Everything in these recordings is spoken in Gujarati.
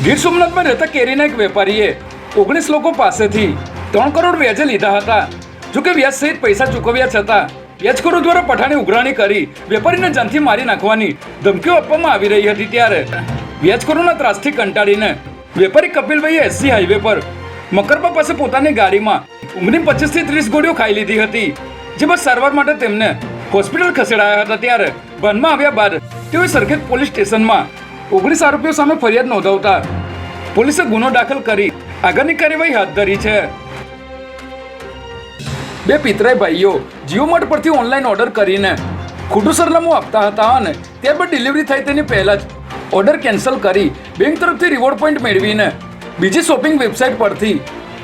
ગીર સોમનાથમાં રહેતા કેરીના એક વેપારીએ 19 લોકો પાસેથી 3 કરોડ વ્યાજે લીધા હતા. જોકે વ્યાજ સહિત પૈસા ચૂકવ્યા છતાં વ્યાજખોરો દ્વારા પઠાણી ઉઘરાણી કરી વેપારીને જાનથી મારી નાખવાની ધમકીઓ આપવામાં આવી રહી હતી. ત્યારે વ્યાજખોરોના ત્રાસથી કંટાળીને વેપારી કપિલભાઈએ એસસી હાઈવે પર મકરબા પાસે પોતાની ગાડીમાં ઊંઘની 25 થી 30 ગોળીઓ ખાઈ લીધી હતી. જે બાદ સારવાર માટે તેમને હોસ્પિટલ ખસેડાયા હતા. ત્યારે ભાનમાં આવ્યા બાદ તેઓએ સરખેજ પોલીસ સ્ટેશનમાં 19 આરોપીઓ સામે ફરિયાદ નોંધાવતા પોલીસે ગુનો દાખલ કરી આગળની કાર્યવાહી હાથ ધરી છે. બે પિતરાઈ ભાઈઓ જીઓ માર્ટ પરથી ઓનલાઈન ઓર્ડર કરીને ખોટું સરનામું આપતા હતા અને ત્યારબાદ ડિલિવરી થાય તેની પહેલાં જ ઓર્ડર કેન્સલ કરી બેંક તરફથી રિવોર્ડ પોઈન્ટ મેળવીને બીજી શોપિંગ વેબસાઇટ પરથી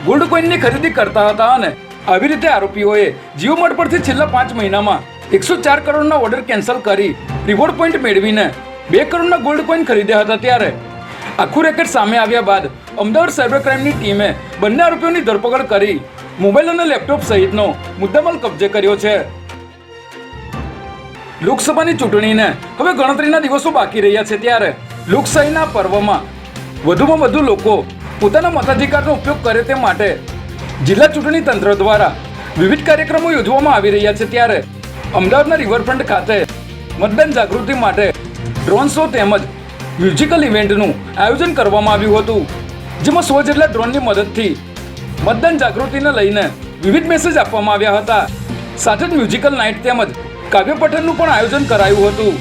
ગોલ્ડ કોઈનની ખરીદી કરતા હતા. અને આવી રીતે આરોપીઓએ જીઓ માર્ટ પરથી છેલ્લા 5 મહિનામાં 104 કરોડના ઓર્ડર કેન્સલ કરી રિવોર્ડ પોઈન્ટ મેળવીને 2 કરોડના ગોલ્ડ કોઈન ખરીદ્યા હતા. ત્યારે આખું રેકેટ સામે આવ્યા બાદ અમદાવાદ સાયબર ક્રાઇમની ટીમે બંને આરોપીઓની ધરપકડ કરી મોબાઈલ અને લેપટોપ સહિતનો મુદ્દામાલ કબજે કર્યો છે. લોકસભાની ચૂંટણીને હવે ગણતરીના દિવસો બાકી રહ્યા છે. ત્યારે લોકશાહીના પર્વમાં વધુમાં વધુ લોકો પોતાના મતાધિકારનો ઉપયોગ કરે તે માટે જિલ્લા ચૂંટણી તંત્ર દ્વારા વિવિધ કાર્યક્રમો યોજવામાં આવી રહ્યા છે. ત્યારે અમદાવાદના રિવરફ્રન્ટ ખાતે મતદાન જાગૃતિ માટે ડ્રોન શો તેમજ મ્યુઝિકલ ઇવેન્ટનું આયોજન કરવામાં આવ્યું હતું. જેમાં 100 જેટલા ડ્રોનની મદદથી મતદાન જાગૃતિને લઈને વિવિધ મેસેજ આપવામાં આવ્યા હતા. સાથે જ મ્યુઝિકલ નાઇટ તેમજ કાવ્ય પઠનનું પણ આયોજન કરાયું હતું.